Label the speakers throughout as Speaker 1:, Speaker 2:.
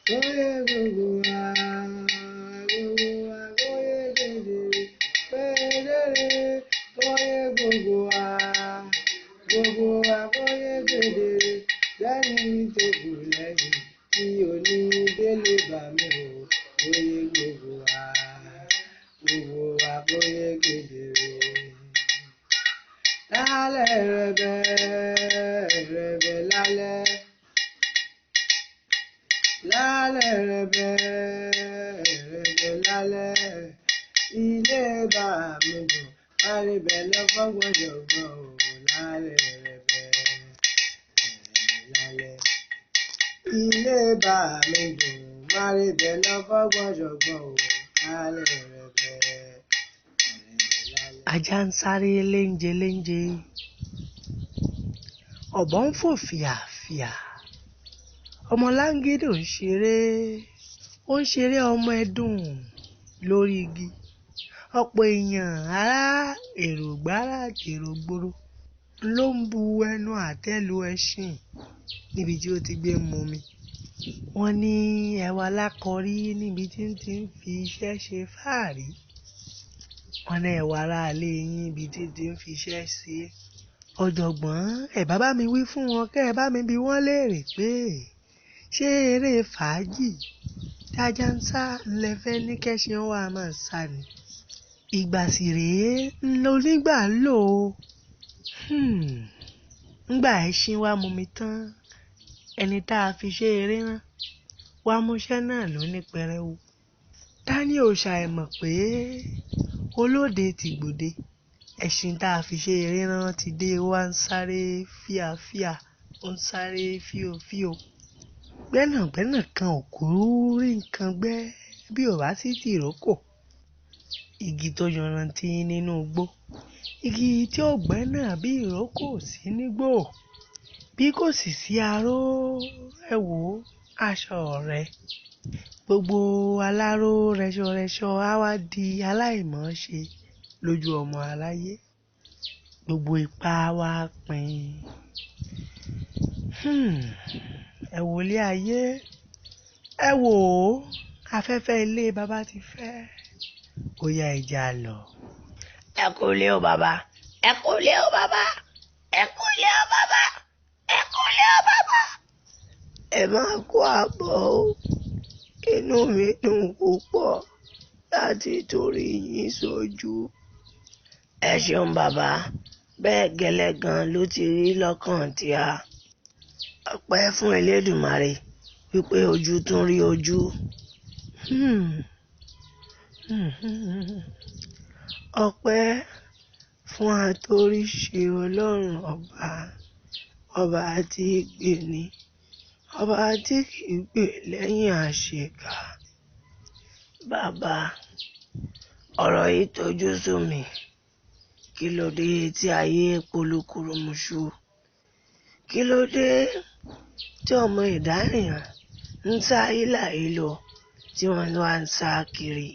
Speaker 1: kóyè gbogbo wa kóyè kedere kedere kóyè gbogbo wa kóyè kedere lẹ́ni tó kù lẹ́yìn tí òní délé bá mi ò kóyè gbogbo wa kóyè kedere. Lálẹ́ rẹ̀bẹ̀ lálẹ́ rẹ̀bẹ̀ lálẹ́ ilé bá mi dùn àríbẹ̀ lọ́fọ́gbọ́n jọ̀gbọ́n ò lálẹ́ rẹ̀bẹ̀ lálẹ́ ilé bá mi dùn àríbẹ̀ lọ́fọ́gbọ́n jọ̀gbọ́n ò lálẹ́ rẹ̀bẹ̀ lálẹ́. Ajá ń sáré léńje léńje, ọ̀bọ ń fò fìyàfìyà, ọmọ láńgídò ń ṣeré ọmọ ẹdùn lórí igi. Ọ̀pọ̀ èèyàn ará èrò gbárà èrò gbòòrò ló ń bu ẹnu àtẹ́ lu ẹṣin níbi tí ó ti gbé mumi. Wọ́n ní ẹwà lákọrí níbi tí ń ti ń fi iṣẹ́ ṣe fáàrí. Wọ́n ní ẹwà aráalé yín ibi tí ń ti ń fi iṣẹ́ ṣe. Ọ̀jọ̀gbọ́n ẹ bá mi wí fún wọn kẹ́ ẹ bá mi bi wọ́n léèrè pé ṣé eré fàájì tájá ń sá ńlẹ fẹ́ ní kẹ́ṣin wa máa sá ni. Ìgbà sì rèé ńlọnígbà ń lò ó. Ńgbà ẹṣin wá mumi tán ẹni tá a fi ṣe eré rán wá múṣẹ́ náà ló ní pẹrẹwu. Tani ò ṣàìmọ̀ pé olóde ti gbòde, ẹṣin tá a fi ṣe eré rán ti dé, wá ń sáré fíafíà, ó ń sáré fíofío. Gbẹ́nàgbẹ́nà kan ò kú rí nǹkan gbẹ́ bí ò bá sí tìrókò. Igi tó yanrantí nínú igbó, igi tí ó gbẹ́ náà bí ìrókò sí nígbò, bí kò sì sí aró ẹ wò aṣọ rẹ̀. Gbogbo aláró rẹṣọrẹṣọ á wá di aláìmọ̀ọ́ṣe lójú ọmọ aláyé. Gbogbo ipá wa pin. Ẹ wò ilé ayé, ẹ wò ó, afẹ́fẹ́ ilé bàbá ti fẹ́, ó yá ẹja lọ. Ẹ kú ilé o bàbá, ẹ kú ilé o bàbá, ẹ kú ilé o bàbá, ẹ kú ilé o bàbá. Ẹ máa kó àbọ̀ o, inú mi dùn púpọ̀ láti torí yín sójú. Ẹ ṣeun bàbá, bẹ́ẹ̀ gẹ́lẹ́ gan ló ti rí lọ́kàn tí a. Ọpẹ́ fún Elédùmarè wípé ojú tún rí ojú. Ọpẹ́ fún atóríṣe Ọlọ́run ọba tí gbè ní, ọba tí kìí gbè lẹ́yìn àṣekà. Bàbá, ọ̀rọ̀ yìí tojú sú mi. Kí ló dé tí ayé polúkúrúmuṣu? Kí ló dé tí ọmọ ẹ̀dá èèyàn ń sá hílàhílo tí wọ́n wá ń sá kiri?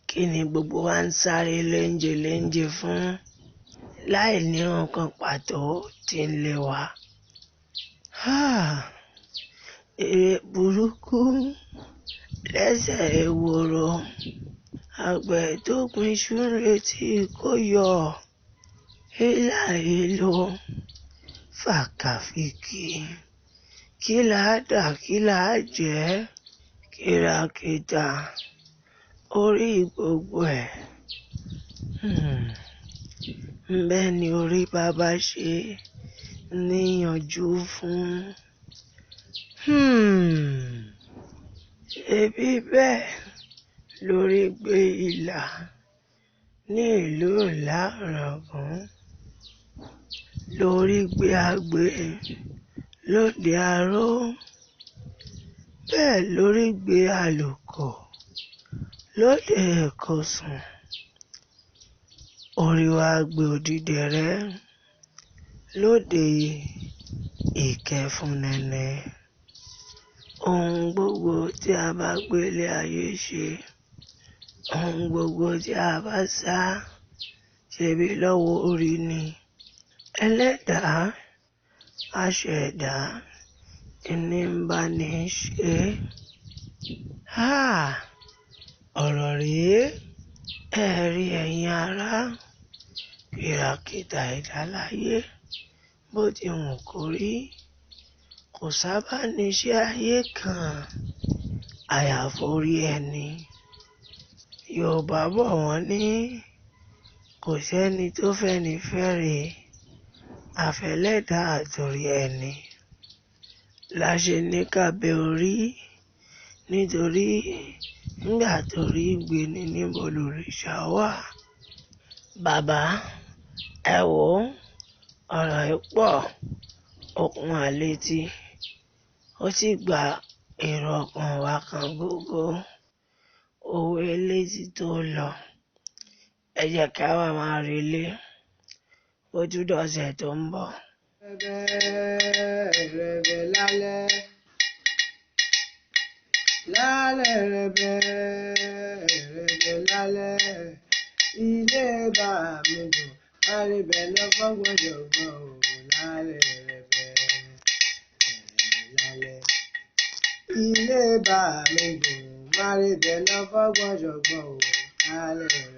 Speaker 1: Kí ni gbogbo wa ń sáré léńje fún láì ní nǹkan pàtó tí ń lé wa? Èrè burúkú lẹ́sẹ̀ ewúro, àgbẹ̀ tó gbin iṣu ń retí kó yọ. Hílàhílo, fàkàfìkì, kí là á dà kí là á jẹ́, kìràkìtà, orí gbogbo ẹ̀. Bẹ́ẹ̀ ni orí bàbá ṣe níyànjú fún. Ṣebí bẹ́ẹ̀ lórí gbé ìlà ní ìlú Ìlá-Ọ̀ràngún, lórí gbé àgbè lóde Aró, bẹ́ẹ̀ lórí gbé àlùkò lóde Ìkọ̀sùn, orí wa gbé Odídẹrẹ́ lóde Ìkẹfúnnẹnẹ. Ohun gbogbo tí a bá gbélé ayé ṣe, ohun gbogbo tí a bá sá, ṣebí lọ́wọ́ orí ni. Ẹlẹ́dàá, aṣẹ̀dá, ẹni ń bá ní ṣe. ọ̀rọ̀ rèé ẹ rí ẹ̀yin ará, kìràkìtà ẹ̀dá láyé bó ti wù kó rí, kò sábà níṣẹ́ ayé kan àyàforí ẹni. Yorùbá bọ̀ wọ́n ní kò sẹ́ni tó fẹ́ni fẹ́re àfẹ́lẹ́dà àtòrí ẹni. La ṣe ní ká bẹ orí, nítorí nígbà torí gbéni níbo lòrìṣà wà. Bàbá ẹ wò ọ̀rọ̀ yìí pọ̀, okùn àlétí, ó sì gba èrò ọkàn wa kan gógó. Òwe létí tó lọ, ẹ jẹ́ ká wá máa relé ó tún dọ̀sẹ̀ tó ń bọ̀.
Speaker 2: Rẹ̀bẹ̀ lálẹ́, lálẹ́ rẹ̀bẹ̀ lálẹ́, ilé bá mi dùn, àríbẹ̀ lọ́gbọ́n gbọ́dọ̀ gbọ́ ò lálẹ́ rẹ̀bẹ̀ lálẹ́. Ilé bá mi dùn, àríbẹ̀ lọ́gbọ́n gbọ́dọ̀ gbọ́ ò lálẹ́ rẹ̀bẹ̀.